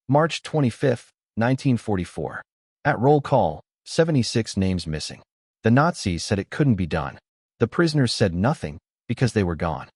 March 25, 1944. At roll call, 76 names missing. The Nazis said it couldn't be done. The prisoners said nothing because they were gone.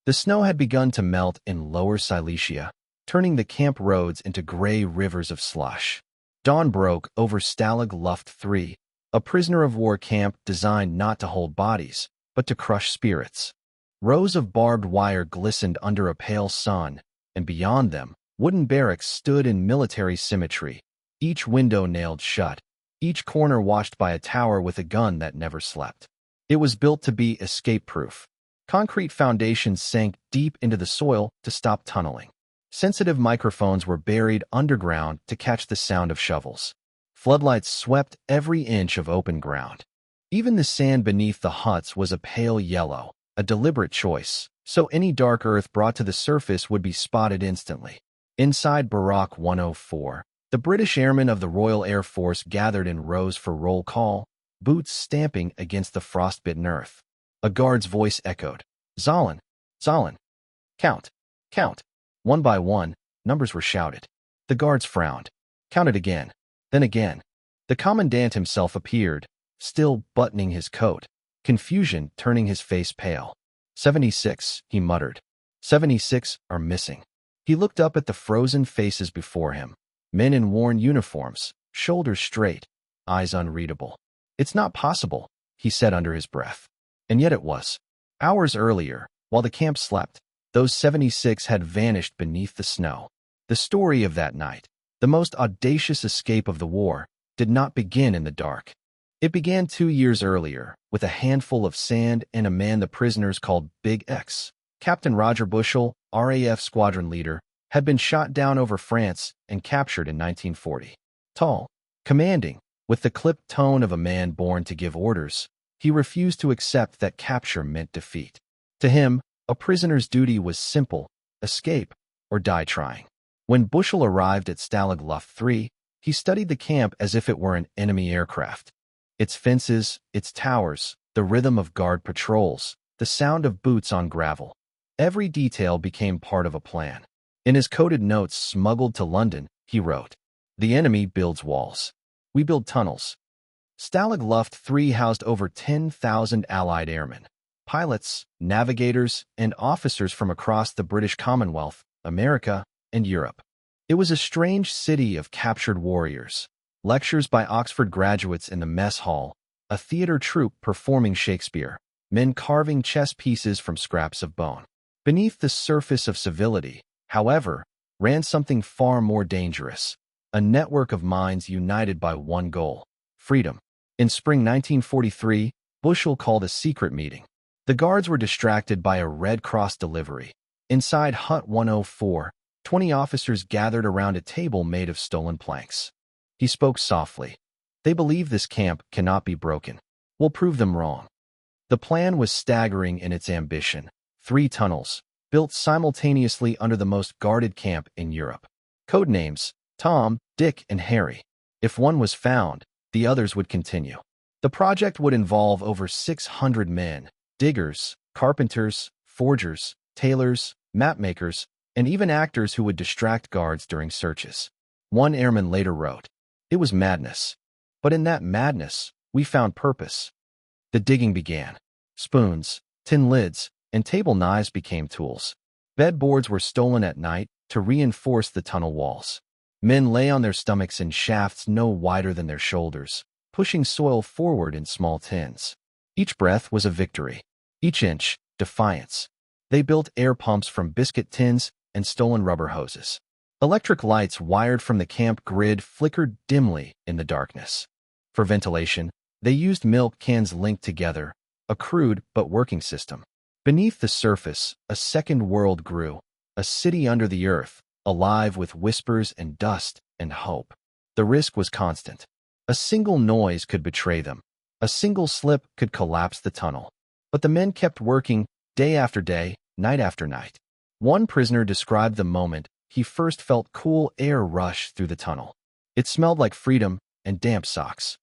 The snow had begun to melt in Lower Silesia, turning the camp roads into gray rivers of slush. Dawn broke over Stalag Luft 3, a prisoner-of-war camp designed not to hold bodies, but to crush spirits. Rows of barbed wire glistened under a pale sun, and beyond them, wooden barracks stood in military symmetry, each window nailed shut, each corner watched by a tower with a gun that never slept. It was built to be escape-proof. Concrete foundations sank deep into the soil to stop tunneling. Sensitive microphones were buried underground to catch the sound of shovels. Floodlights swept every inch of open ground. Even the sand beneath the huts was a pale yellow, a deliberate choice, so any dark earth brought to the surface would be spotted instantly. Inside Barrack 104, the British airmen of the Royal Air Force gathered in rows for roll call, boots stamping against the frostbitten earth. A guard's voice echoed, "Zahlen, Zahlen. Count, count." One by one, numbers were shouted. The guards frowned. Counted again, then again. The commandant himself appeared, still buttoning his coat, confusion turning his face pale. 76, he muttered. 76 are missing. He looked up at the frozen faces before him. Men in worn uniforms, shoulders straight, eyes unreadable. "It's not possible," he said under his breath. And yet it was. Hours earlier, while the camp slept, those 76 had vanished beneath the snow. The story of that night, the most audacious escape of the war, did not begin in the dark. It began 2 years earlier, with a handful of sand and a man the prisoners called Big X. Captain Roger Bushell, RAF squadron leader, had been shot down over France and captured in 1940. Tall, commanding, with the clipped tone of a man born to give orders, he refused to accept that capture meant defeat. To him, a prisoner's duty was simple: escape or die trying. When Bushell arrived at Stalag Luft 3, he studied the camp as if it were an enemy aircraft. Its fences, its towers, the rhythm of guard patrols, the sound of boots on gravel. Every detail became part of a plan. In his coded notes smuggled to London, he wrote, "The enemy builds walls. We build tunnels." Stalag Luft 3 housed over 10,000 Allied airmen, pilots, navigators, and officers from across the British Commonwealth, America, and Europe. It was a strange city of captured warriors, lectures by Oxford graduates in the mess hall, a theater troupe performing Shakespeare, men carving chess pieces from scraps of bone. Beneath the surface of civility, however, ran something far more dangerous, a network of minds united by one goal: freedom. In spring 1943, Bushell called a secret meeting. The guards were distracted by a Red Cross delivery. Inside Hut 104, 20 officers gathered around a table made of stolen planks. He spoke softly. "They believe this camp cannot be broken. We'll prove them wrong." The plan was staggering in its ambition. 3 tunnels, built simultaneously under the most guarded camp in Europe. Codenames: Tom, Dick, and Harry. If one was found, the others would continue. The project would involve over 600 men: diggers, carpenters, forgers, tailors, mapmakers, and even actors who would distract guards during searches. One airman later wrote, "It was madness. But in that madness, we found purpose." The digging began. Spoons, tin lids, and table knives became tools. Bedboards were stolen at night to reinforce the tunnel walls. Men lay on their stomachs in shafts no wider than their shoulders, pushing soil forward in small tins. Each breath was a victory. Each inch, defiance. They built air pumps from biscuit tins and stolen rubber hoses. Electric lights wired from the camp grid flickered dimly in the darkness. For ventilation, they used milk cans linked together, a crude but working system. Beneath the surface, a second world grew, a city under the earth, alive with whispers and dust and hope. The risk was constant. A single noise could betray them. A single slip could collapse the tunnel. But the men kept working, day after day, night after night. One prisoner described the moment he first felt cool air rush through the tunnel. It smelled like freedom and damp socks.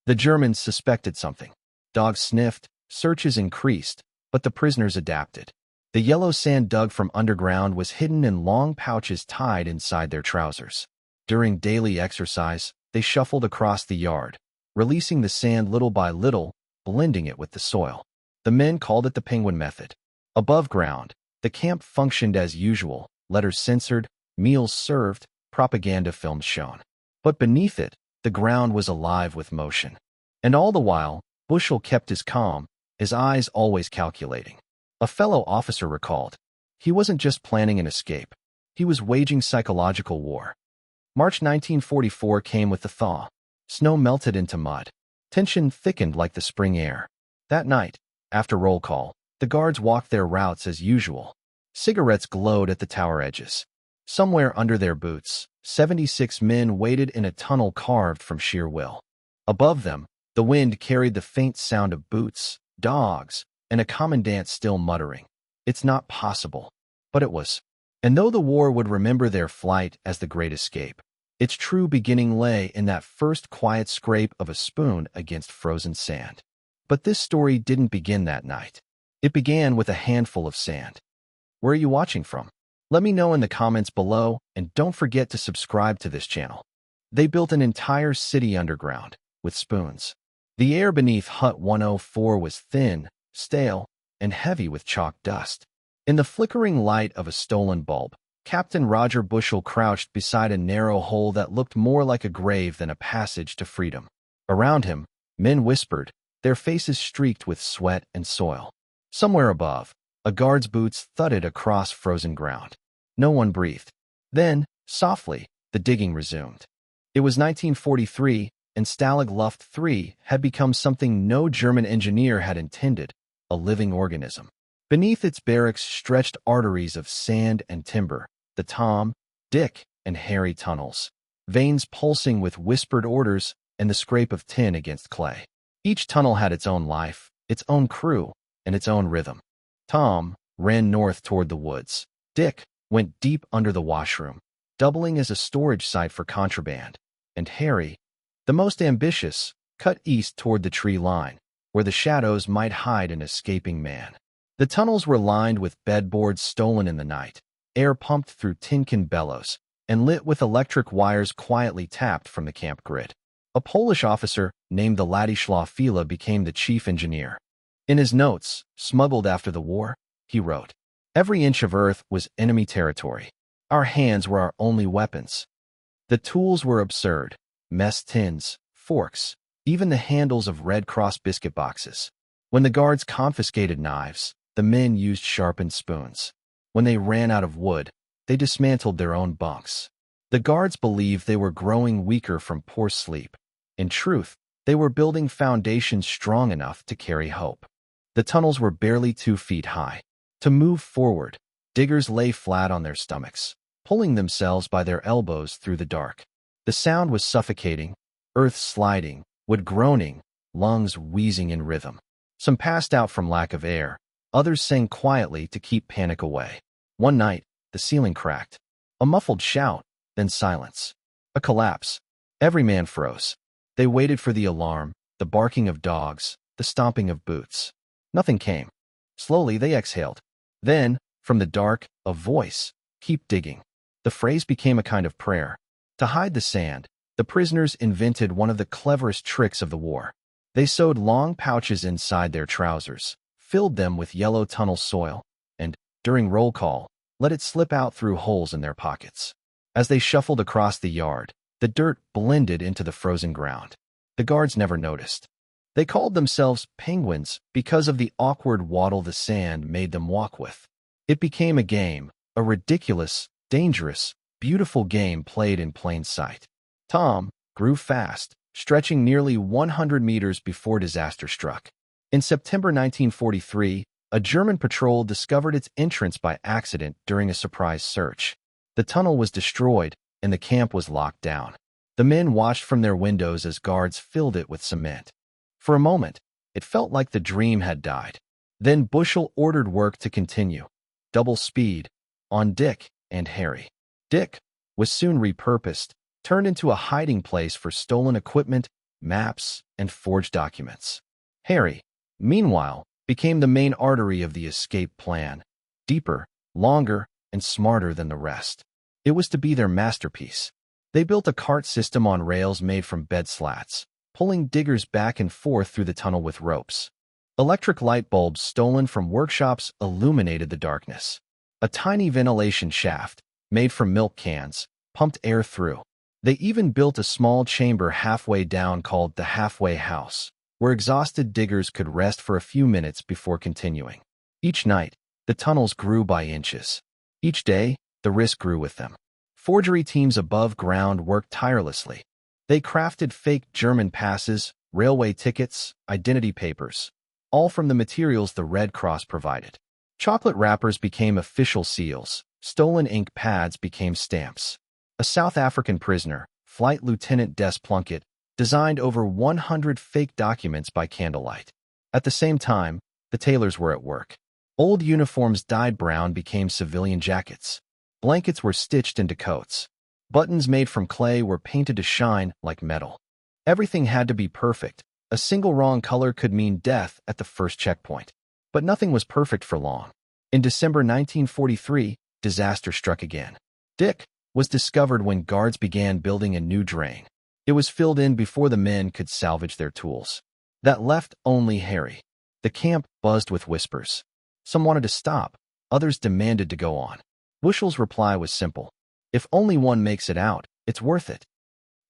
The Germans suspected something. Dogs sniffed, searches increased, but the prisoners adapted. The yellow sand dug from underground was hidden in long pouches tied inside their trousers. During daily exercise, they shuffled across the yard, releasing the sand little by little, blending it with the soil. The men called it the penguin method. Above ground, the camp functioned as usual, letters censored, meals served, propaganda films shown. But beneath it, the ground was alive with motion. And all the while, Bushell kept his calm, his eyes always calculating. A fellow officer recalled, he wasn't just planning an escape. He was waging psychological war. March 1944 came with the thaw. Snow melted into mud. Tension thickened like the spring air. That night, after roll call, the guards walked their routes as usual. Cigarettes glowed at the tower edges. Somewhere under their boots, 76 men waited in a tunnel carved from sheer will. Above them, the wind carried the faint sound of boots, dogs, and a commandant still muttering, "It's not possible." But it was. And though the war would remember their flight as the great escape, its true beginning lay in that first quiet scrape of a spoon against frozen sand. But this story didn't begin that night. It began with a handful of sand. Where are you watching from? Let me know in the comments below, and don't forget to subscribe to this channel. They built an entire city underground, with spoons. The air beneath Hut 104 was thin, stale, and heavy with chalk dust. In the flickering light of a stolen bulb, Captain Roger Bushell crouched beside a narrow hole that looked more like a grave than a passage to freedom. Around him, men whispered, their faces streaked with sweat and soil. Somewhere above, a guard's boots thudded across frozen ground. No one breathed. Then, softly, the digging resumed. It was 1943, and Stalag Luft 3 had become something no German engineer had intended, a living organism. Beneath its barracks stretched arteries of sand and timber, the Tom, Dick, and Harry tunnels, veins pulsing with whispered orders and the scrape of tin against clay. Each tunnel had its own life, its own crew, and its own rhythm. Tom ran north toward the woods. Dick went deep under the washroom, doubling as a storage site for contraband. And Harry, the most ambitious, cut east toward the tree line, where the shadows might hide an escaping man. The tunnels were lined with bedboards stolen in the night, air pumped through tin-can bellows, and lit with electric wires quietly tapped from the camp grid. A Polish officer named the Ladislaw Fila became the chief engineer. In his notes, smuggled after the war, he wrote, "Every inch of earth was enemy territory. Our hands were our only weapons. The tools were absurd, mess tins, forks, even the handles of Red Cross biscuit boxes. When the guards confiscated knives, the men used sharpened spoons. When they ran out of wood, they dismantled their own bunks. The guards believed they were growing weaker from poor sleep. In truth, they were building foundations strong enough to carry hope." The tunnels were barely 2 feet high. To move forward, diggers lay flat on their stomachs, pulling themselves by their elbows through the dark. The sound was suffocating, earth sliding, wood groaning, lungs wheezing in rhythm. Some passed out from lack of air, others sang quietly to keep panic away. One night, the ceiling cracked. A muffled shout, then silence. A collapse. Every man froze. They waited for the alarm, the barking of dogs, the stomping of boots. Nothing came. Slowly they exhaled. Then, from the dark, a voice, "Keep digging." The phrase became a kind of prayer. To hide the sand, the prisoners invented one of the cleverest tricks of the war. They sewed long pouches inside their trousers, filled them with yellow tunnel soil, and, during roll call, let it slip out through holes in their pockets. As they shuffled across the yard, the dirt blended into the frozen ground. The guards never noticed. They called themselves penguins because of the awkward waddle the sand made them walk with. It became a game, a ridiculous, dangerous, beautiful game played in plain sight. Tom grew fast, stretching nearly 100 meters before disaster struck. In September 1943, a German patrol discovered its entrance by accident during a surprise search. The tunnel was destroyed, and the camp was locked down. The men watched from their windows as guards filled it with cement. For a moment, it felt like the dream had died. Then Bushell ordered work to continue. Double speed, on Dick and Harry. Dick was soon repurposed, turned into a hiding place for stolen equipment, maps, and forged documents. Harry, meanwhile, became the main artery of the escape plan, deeper, longer, and smarter than the rest. It was to be their masterpiece. They built a cart system on rails made from bed slats, pulling diggers back and forth through the tunnel with ropes. Electric light bulbs stolen from workshops illuminated the darkness. A tiny ventilation shaft, made from milk cans, pumped air through. They even built a small chamber halfway down called the halfway house, where exhausted diggers could rest for a few minutes before continuing. Each night, the tunnels grew by inches. Each day, the risk grew with them. Forgery teams above ground worked tirelessly. They crafted fake German passes, railway tickets, identity papers, all from the materials the Red Cross provided. Chocolate wrappers became official seals. Stolen ink pads became stamps. A South African prisoner, Flight Lieutenant Des Plunkett, designed over 100 fake documents by candlelight. At the same time, the tailors were at work. Old uniforms dyed brown became civilian jackets. Blankets were stitched into coats. Buttons made from clay were painted to shine like metal. Everything had to be perfect. A single wrong color could mean death at the first checkpoint. But nothing was perfect for long. In December 1943, disaster struck again. Dick was discovered when guards began building a new drain. It was filled in before the men could salvage their tools. That left only Harry. The camp buzzed with whispers. Some wanted to stop, others demanded to go on. Bushel's reply was simple. If only one makes it out, it's worth it.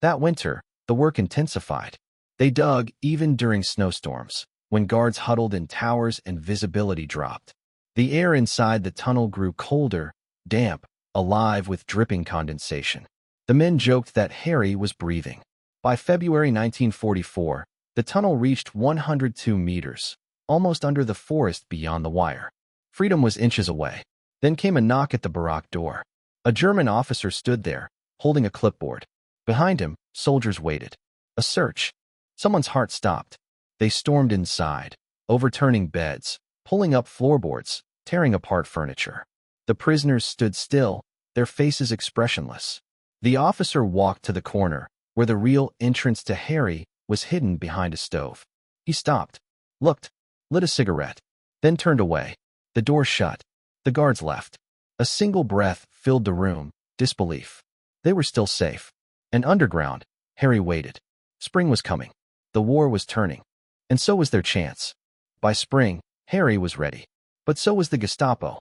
That winter, the work intensified. They dug even during snowstorms, when guards huddled in towers and visibility dropped. The air inside the tunnel grew colder, damp, alive with dripping condensation. The men joked that Harry was breathing. By February 1944, the tunnel reached 102 meters, almost under the forest beyond the wire. Freedom was inches away. Then came a knock at the barrack door. A German officer stood there, holding a clipboard. Behind him, soldiers waited. A search. Someone's heart stopped. They stormed inside, overturning beds, pulling up floorboards, tearing apart furniture. The prisoners stood still, their faces expressionless. The officer walked to the corner, where the real entrance to Harry was hidden behind a stove. He stopped, looked, lit a cigarette, then turned away. The door shut. The guards left. A single breath filled the room, disbelief. They were still safe. And underground, Harry waited. Spring was coming. The war was turning. And so was their chance. By spring, Harry was ready. But so was the Gestapo.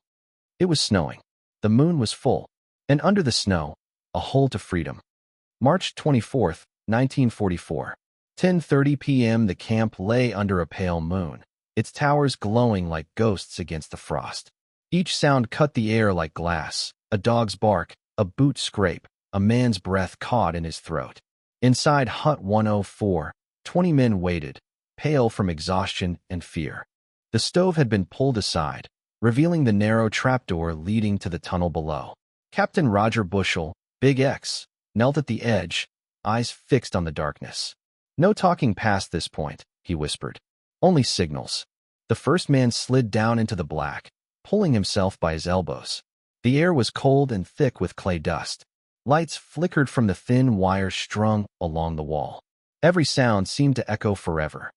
It was snowing. The moon was full. And under the snow, a hole to freedom. March 24th, 1944. 10:30 p.m. The camp lay under a pale moon, its towers glowing like ghosts against the frost. Each sound cut the air like glass. A dog's bark, a boot scrape, a man's breath caught in his throat. Inside Hut 104, 20 men waited, pale from exhaustion and fear. The stove had been pulled aside, revealing the narrow trapdoor leading to the tunnel below. Captain Roger Bushel, Big X, knelt at the edge, eyes fixed on the darkness. No talking past this point, he whispered. Only signals. The first man slid down into the black, pulling himself by his elbows. The air was cold and thick with clay dust. Lights flickered from the thin wires strung along the wall. Every sound seemed to echo forever.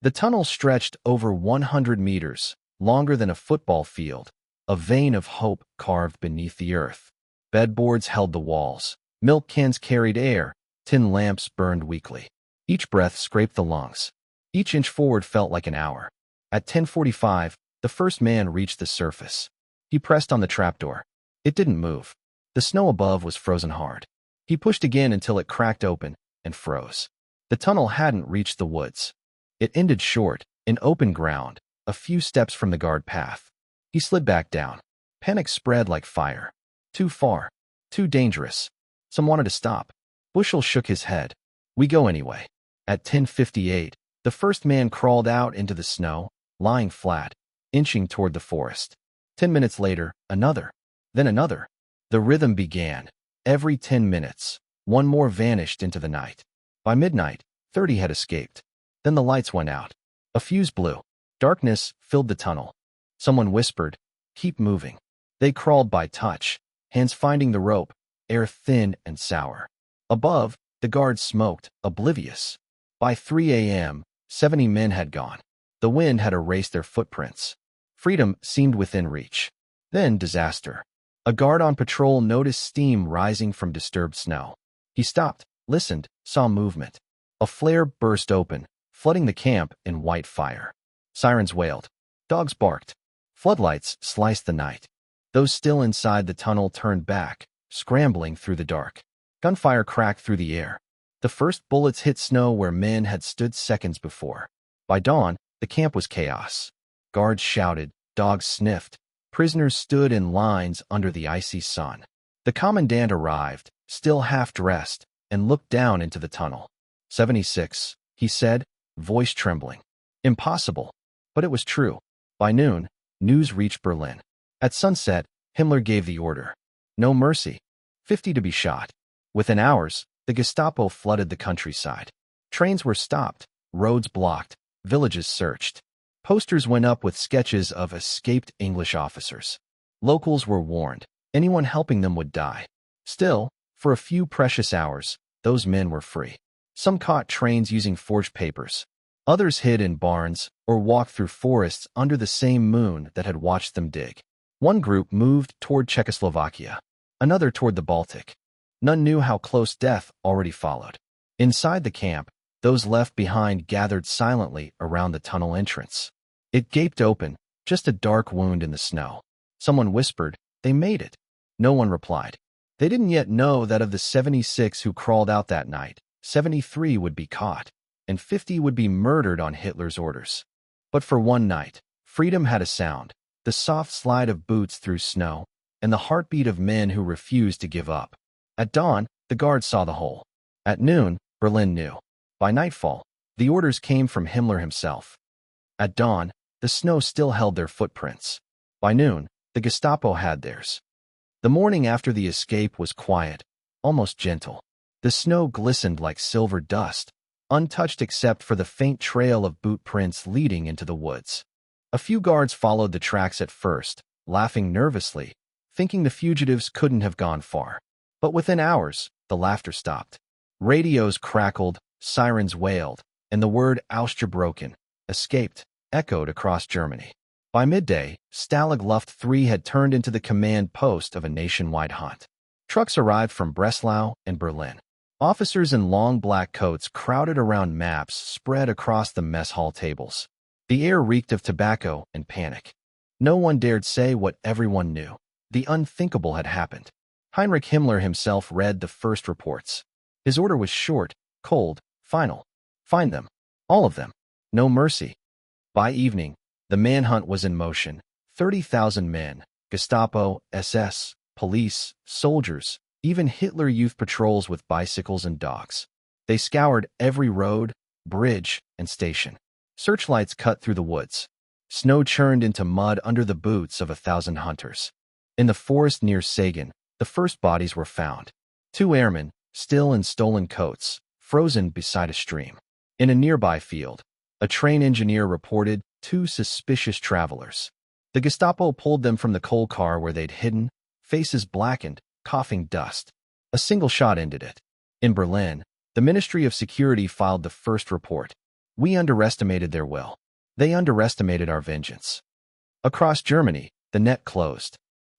The tunnel stretched over 100 meters, longer than a football field, a vein of hope carved beneath the earth. Bedboards held the walls. Milk cans carried air. Tin lamps burned weakly. Each breath scraped the lungs. Each inch forward felt like an hour. At 10:45, the first man reached the surface. He pressed on the trapdoor. It didn't move. The snow above was frozen hard. He pushed again until it cracked open and froze. The tunnel hadn't reached the woods. It ended short, in open ground, a few steps from the guard path. He slid back down. Panic spread like fire. Too far. Too dangerous. Some wanted to stop. Bushel shook his head. We go anyway. At 10:58, the first man crawled out into the snow, lying flat, inching toward the forest. 10 minutes later, another. Then another. The rhythm began. Every 10 minutes, one more vanished into the night. By midnight, 30 had escaped. Then the lights went out. A fuse blew. Darkness filled the tunnel. Someone whispered, "Keep moving." They crawled by touch, hands finding the rope, air thin and sour. Above, the guards smoked, oblivious. By 3 a.m., 70 men had gone. The wind had erased their footprints. Freedom seemed within reach. Then disaster. A guard on patrol noticed steam rising from disturbed snow. He stopped, listened, saw movement. A flare burst open, flooding the camp in white fire. Sirens wailed. Dogs barked. Floodlights sliced the night. Those still inside the tunnel turned back, scrambling through the dark. Gunfire cracked through the air. The first bullets hit snow where men had stood seconds before. By dawn, the camp was chaos. Guards shouted, dogs sniffed. Prisoners stood in lines under the icy sun. The commandant arrived, still half-dressed, and looked down into the tunnel. 76, he said, voice trembling. Impossible. But it was true. By noon, news reached Berlin. At sunset, Himmler gave the order. No mercy. 50 to be shot. Within hours, the Gestapo flooded the countryside. Trains were stopped, roads blocked, villages searched. Posters went up with sketches of escaped English officers. Locals were warned. Anyone helping them would die. Still, for a few precious hours, those men were free. Some caught trains using forged papers. Others hid in barns or walked through forests under the same moon that had watched them dig. One group moved toward Czechoslovakia, another toward the Baltic. None knew how close death already followed. Inside the camp, those left behind gathered silently around the tunnel entrance. It gaped open, just a dark wound in the snow. Someone whispered, "They made it." No one replied. They didn't yet know that of the 76 who crawled out that night, 73 would be caught, and 50 would be murdered on Hitler's orders. But for one night, freedom had a sound, the soft slide of boots through snow, and the heartbeat of men who refused to give up. At dawn, the guards saw the whole. At noon, Berlin knew. By nightfall, the orders came from Himmler himself. At dawn, the snow still held their footprints. By noon, the Gestapo had theirs. The morning after the escape was quiet, almost gentle. The snow glistened like silver dust, untouched except for the faint trail of boot prints leading into the woods. A few guards followed the tracks at first, laughing nervously, thinking the fugitives couldn't have gone far. But within hours, the laughter stopped. Radios crackled, sirens wailed, and the word Ausgebrochen, escaped, echoed across Germany. By midday, Stalag Luft 3 had turned into the command post of a nationwide hunt. Trucks arrived from Breslau and Berlin. Officers in long black coats crowded around maps spread across the mess hall tables. The air reeked of tobacco and panic. No one dared say what everyone knew. The unthinkable had happened. Heinrich Himmler himself read the first reports. His order was short, cold, final. Find them. All of them. No mercy. By evening, the manhunt was in motion. 30,000 men, Gestapo, SS, police, soldiers, even Hitler Youth patrols with bicycles and dogs. They scoured every road, bridge, and station. Searchlights cut through the woods. Snow churned into mud under the boots of 1,000 hunters. In the forest near Sagan, the first bodies were found. 2 airmen, still in stolen coats, frozen beside a stream. In a nearby field, a train engineer reported 2 suspicious travelers. The Gestapo pulled them from the coal car where they'd hidden, faces blackened, coughing dust. A single shot ended it. In Berlin, the Ministry of Security filed the first report. We underestimated their will. They underestimated our vengeance. Across Germany, the net closed.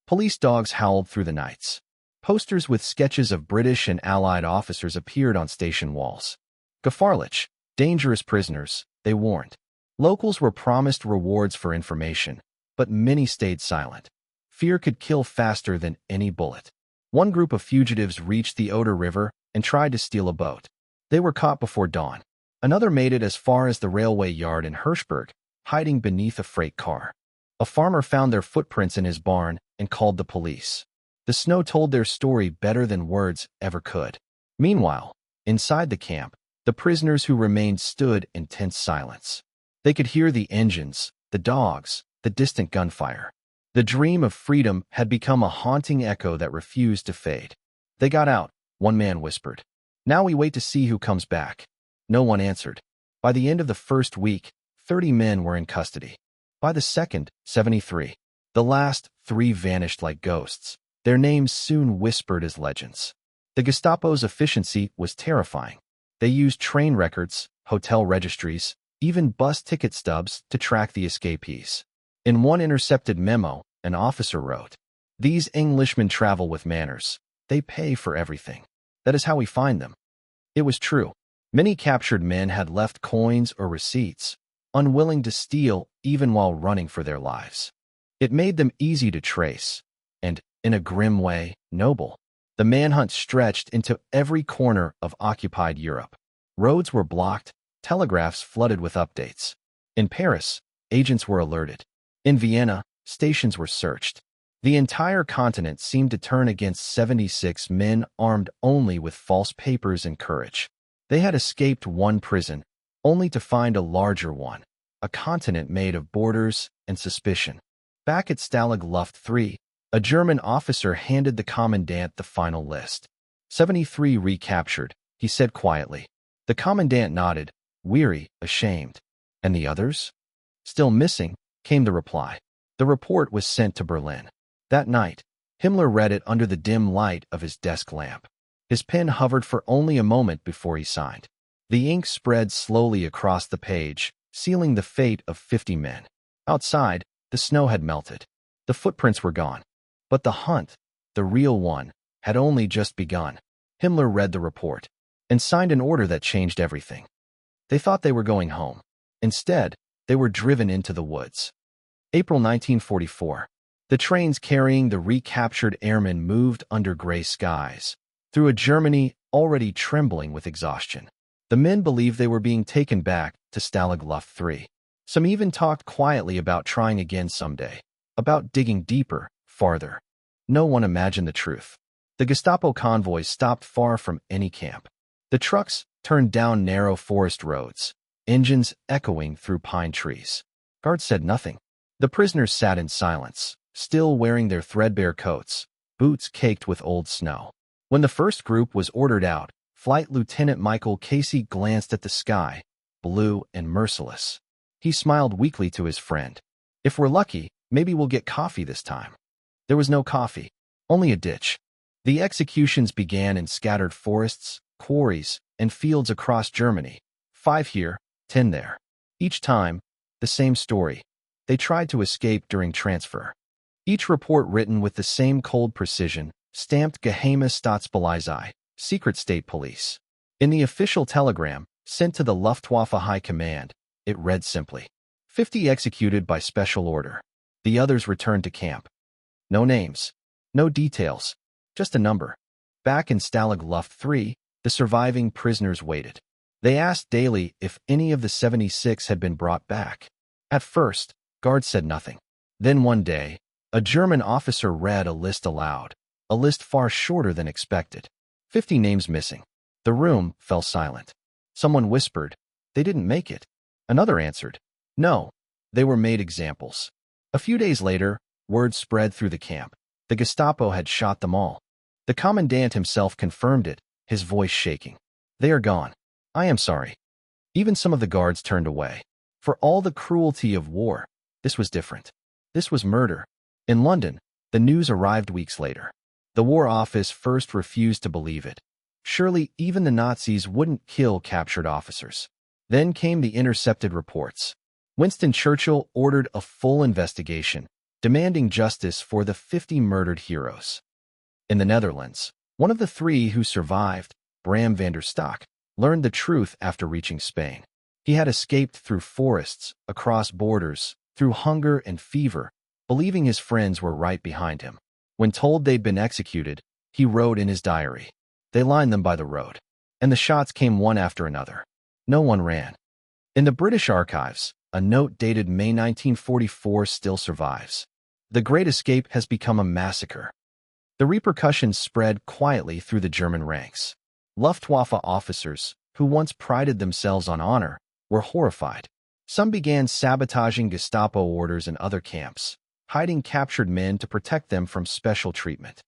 Police dogs howled through the nights. Posters with sketches of British and Allied officers appeared on station walls. Gefahrlich, dangerous prisoners, they warned. Locals were promised rewards for information, but many stayed silent. Fear could kill faster than any bullet. One group of fugitives reached the Oder River and tried to steal a boat. They were caught before dawn. Another made it as far as the railway yard in Hirschberg, hiding beneath a freight car. A farmer found their footprints in his barn and called the police. The snow told their story better than words ever could. Meanwhile, inside the camp, the prisoners who remained stood in tense silence. They could hear the engines, the dogs, the distant gunfire. The dream of freedom had become a haunting echo that refused to fade. They got out, one man whispered. Now we wait to see who comes back. No one answered. By the end of the first week, 30 men were in custody. By the second, 73. The last 3 vanished like ghosts, their names soon whispered as legends. The Gestapo's efficiency was terrifying. They used train records, hotel registries, even bus ticket stubs to track the escapees. In one intercepted memo, an officer wrote, "These Englishmen travel with manners. They pay for everything." That is how we find them. It was true. Many captured men had left coins or receipts, unwilling to steal even while running for their lives. It made them easy to trace, and, in a grim way, noble. The manhunt stretched into every corner of occupied Europe. Roads were blocked, telegraphs flooded with updates. In Paris, agents were alerted. In Vienna, stations were searched. The entire continent seemed to turn against 76 men armed only with false papers and courage. They had escaped one prison, only to find a larger one, a continent made of borders and suspicion. Back at Stalag Luft 3, a German officer handed the commandant the final list. 73 recaptured, he said quietly. The commandant nodded, weary, ashamed. And the others? Still missing, came the reply. The report was sent to Berlin. That night, Himmler read it under the dim light of his desk lamp. His pen hovered for only a moment before he signed. The ink spread slowly across the page, sealing the fate of 50 men. Outside, the snow had melted. The footprints were gone. But the hunt, the real one, had only just begun. Himmler read the report and signed an order that changed everything. They thought they were going home. Instead, they were driven into the woods. April 1944. The trains carrying the recaptured airmen moved under gray skies, through a Germany already trembling with exhaustion. The men believed they were being taken back to Stalag Luft 3. Some even talked quietly about trying again someday, about digging deeper, farther. No one imagined the truth. The Gestapo convoys stopped far from any camp. The trucks turned down narrow forest roads, engines echoing through pine trees. Guards said nothing. The prisoners sat in silence, still wearing their threadbare coats, boots caked with old snow. When the first group was ordered out, Flight Lieutenant Michael Casey glanced at the sky, blue and merciless. He smiled weakly to his friend. If we're lucky, maybe we'll get coffee this time. There was no coffee, only a ditch. The executions began in scattered forests, quarries, and fields across Germany. 5 here, 10 there. Each time, the same story. They tried to escape during transfer. Each report written with the same cold precision, stamped Geheime Staatspolizei, secret state police. In the official telegram, sent to the Luftwaffe High Command, it read simply, 50 executed by special order. The others returned to camp. No names, no details, just a number. Back in Stalag Luft 3, the surviving prisoners waited. They asked daily if any of the 76 had been brought back. At first, guards said nothing. Then one day, a German officer read a list aloud, a list far shorter than expected. 50 names missing. The room fell silent. Someone whispered, they didn't make it. Another answered, no, they were made examples. A few days later, word spread through the camp. The Gestapo had shot them all. The commandant himself confirmed it, his voice shaking. They are gone. I am sorry. Even some of the guards turned away. For all the cruelty of war, this was different. This was murder. In London, the news arrived weeks later. The War Office first refused to believe it. Surely even the Nazis wouldn't kill captured officers. Then came the intercepted reports. Winston Churchill ordered a full investigation, demanding justice for the 50 murdered heroes. In the Netherlands, one of the 3 who survived, Bram van der Stok, learned the truth after reaching Spain. He had escaped through forests, across borders, through hunger and fever, believing his friends were right behind him. When told they'd been executed, he wrote in his diary. They lined them by the road, and the shots came one after another. No one ran. In the British archives, a note dated May 1944 still survives. The Great Escape has become a massacre. The repercussions spread quietly through the German ranks. Luftwaffe officers, who once prided themselves on honor, were horrified. Some began sabotaging Gestapo orders in other camps, hiding captured men to protect them from special treatment.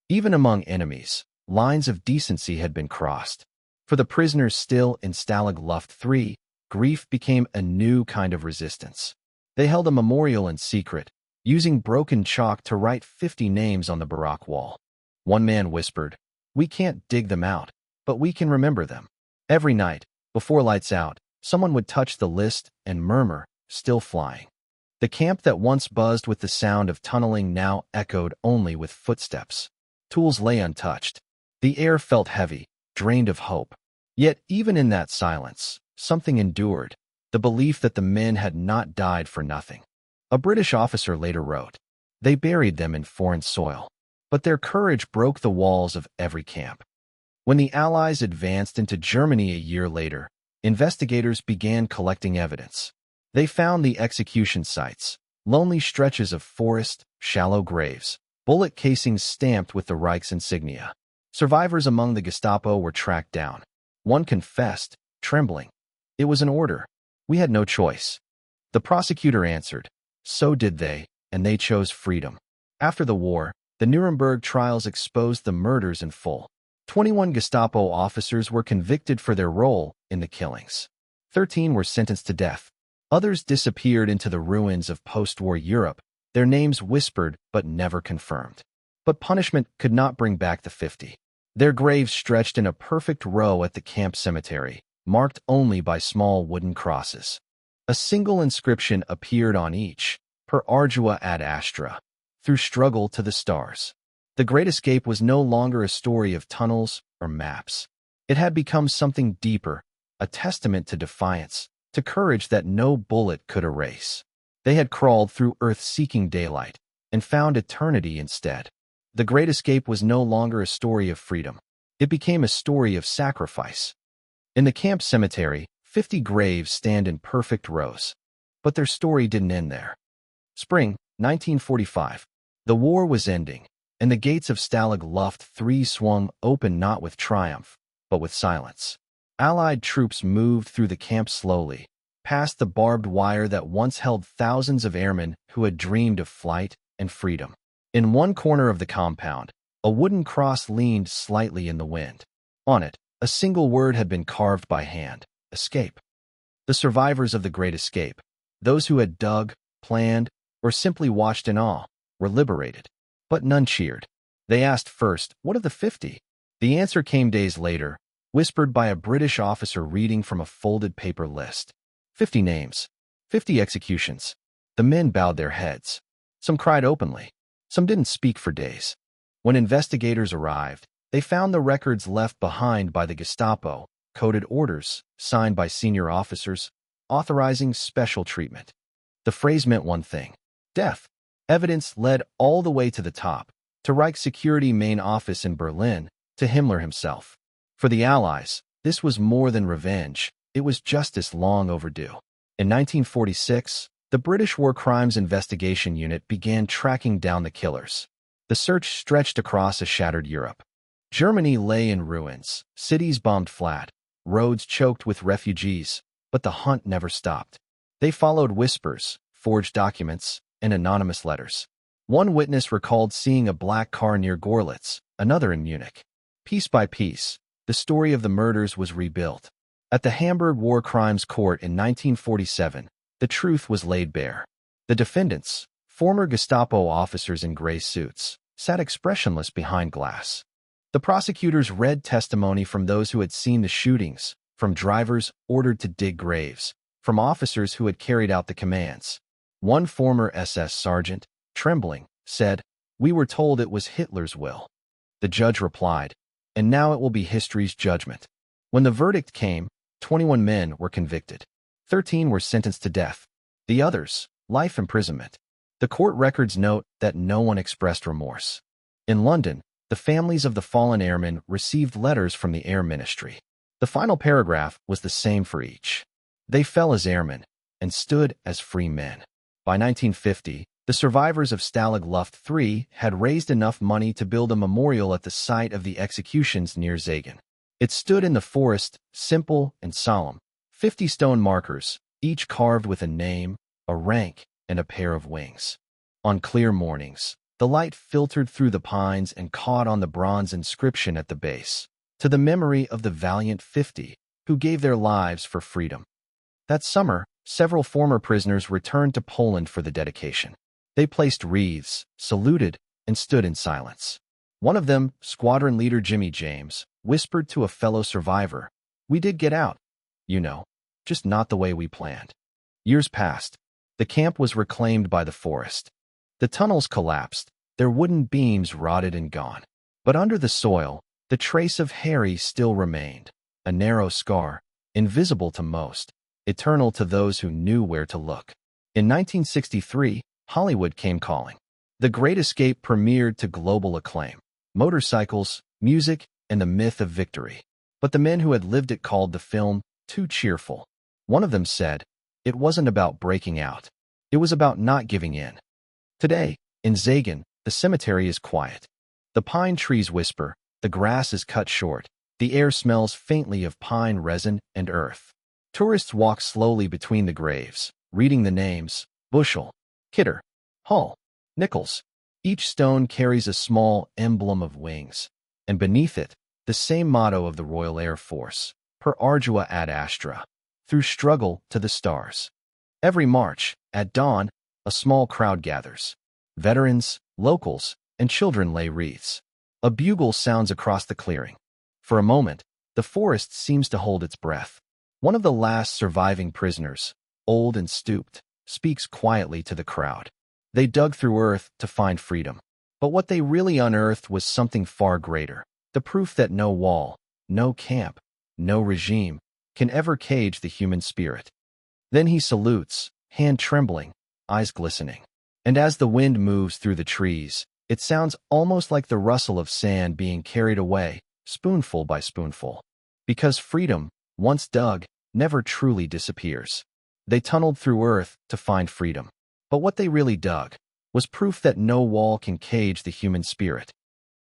Even among enemies, lines of decency had been crossed. For the prisoners still in Stalag Luft 3, grief became a new kind of resistance. They held a memorial in secret, using broken chalk to write 50 names on the Baroque wall. One man whispered, "We can't dig them out, but we can remember them." Every night, before lights out, someone would touch the list and murmur, "Still flying." The camp that once buzzed with the sound of tunneling now echoed only with footsteps. Tools lay untouched. The air felt heavy, drained of hope. Yet, even in that silence, something endured, the belief that the men had not died for nothing. A British officer later wrote, "They buried them in foreign soil, but their courage broke the walls of every camp." When the Allies advanced into Germany a year later, investigators began collecting evidence. They found the execution sites, lonely stretches of forest, shallow graves, bullet casings stamped with the Reich's insignia. Survivors among the Gestapo were tracked down. One confessed, trembling, "It was an order. We had no choice." The prosecutor answered, "So did they, and they chose freedom." After the war, the Nuremberg trials exposed the murders in full. 21 Gestapo officers were convicted for their role in the killings. 13 were sentenced to death. Others disappeared into the ruins of post-war Europe, their names whispered but never confirmed. But punishment could not bring back the 50. Their graves stretched in a perfect row at the camp cemetery, marked only by small wooden crosses. A single inscription appeared on each, per ardua ad astra, through struggle to the stars. The Great Escape was no longer a story of tunnels or maps. It had become something deeper, a testament to defiance, to courage that no bullet could erase. They had crawled through Earth seeking daylight, and found eternity instead. The Great Escape was no longer a story of freedom. It became a story of sacrifice. In the camp cemetery, 50 graves stand in perfect rows. But their story didn't end there. Spring, 1945. The war was ending, and the gates of Stalag Luft 3 swung open not with triumph, but with silence. Allied troops moved through the camp slowly, past the barbed wire that once held thousands of airmen who had dreamed of flight and freedom. In one corner of the compound, a wooden cross leaned slightly in the wind. On it, a single word had been carved by hand: escape. The survivors of the Great Escape, those who had dug, planned, or simply watched in awe, were liberated. But none cheered. They asked first, "What of the 50?" The answer came days later, whispered by a British officer reading from a folded paper list. 50 names, 50 executions. The men bowed their heads. Some cried openly. Some didn't speak for days. When investigators arrived, they found the records left behind by the Gestapo, coded orders, signed by senior officers, authorizing special treatment. The phrase meant one thing: death. Evidence led all the way to the top, to Reich Security Main Office in Berlin, to Himmler himself. For the Allies, this was more than revenge, it was justice long overdue. In 1946, the British War Crimes Investigation Unit began tracking down the killers. The search stretched across a shattered Europe. Germany lay in ruins, cities bombed flat, roads choked with refugees, but the hunt never stopped. They followed whispers, forged documents, and anonymous letters. One witness recalled seeing a black car near Gorlitz, another in Munich. Piece by piece, the story of the murders was rebuilt. At the Hamburg War Crimes Court in 1947, the truth was laid bare. The defendants, former Gestapo officers in gray suits, sat expressionless behind glass. The prosecutors read testimony from those who had seen the shootings, from drivers ordered to dig graves, from officers who had carried out the commands. One former SS sergeant, trembling, said, "We were told it was Hitler's will." The judge replied, "And now it will be history's judgment." When the verdict came, 21 men were convicted. 13 were sentenced to death. The others, life imprisonment. The court records note that no one expressed remorse. In London, the families of the fallen airmen received letters from the Air Ministry. The final paragraph was the same for each. They fell as airmen and stood as free men. By 1950, the survivors of Stalag Luft 3 had raised enough money to build a memorial at the site of the executions near Zagen. It stood in the forest, simple and solemn. 50 stone markers, each carved with a name, a rank, and a pair of wings. On clear mornings, the light filtered through the pines and caught on the bronze inscription at the base, to the memory of the valiant 50 who gave their lives for freedom. That summer, several former prisoners returned to Poland for the dedication. They placed wreaths, saluted, and stood in silence. One of them, squadron leader Jimmy James, whispered to a fellow survivor, "We did get out, you know, just not the way we planned." Years passed. The camp was reclaimed by the forest. The tunnels collapsed, their wooden beams rotted and gone. But under the soil, The trace of Harry still remained, a narrow scar, invisible to most, eternal to those who knew where to look. In 1963, Hollywood came calling. The Great Escape premiered to global acclaim. Motorcycles, music, and the myth of victory. But the men who had lived it called the film too cheerful. One of them said, it wasn't about breaking out. It was about not giving in. Today, in Zagan, the cemetery is quiet. The pine trees whisper, the grass is cut short, the air smells faintly of pine resin and earth. Tourists walk slowly between the graves, reading the names, Bushell, Kidder, Hull, Nichols. Each stone carries a small emblem of wings, and beneath it, the same motto of the Royal Air Force, per ardua ad astra, through struggle to the stars. Every March, at dawn, a small crowd gathers. Veterans, locals, and children lay wreaths. A bugle sounds across the clearing. For a moment, the forest seems to hold its breath. One of the last surviving prisoners, old and stooped, speaks quietly to the crowd. They dug through earth to find freedom. But what they really unearthed was something far greater. The proof that no wall, no camp, no regime can ever cage the human spirit. Then he salutes, hand trembling, eyes glistening. And as the wind moves through the trees, it sounds almost like the rustle of sand being carried away, spoonful by spoonful. Because freedom, once dug, never truly disappears. They tunneled through earth to find freedom. But what they really dug was proof that no wall can cage the human spirit.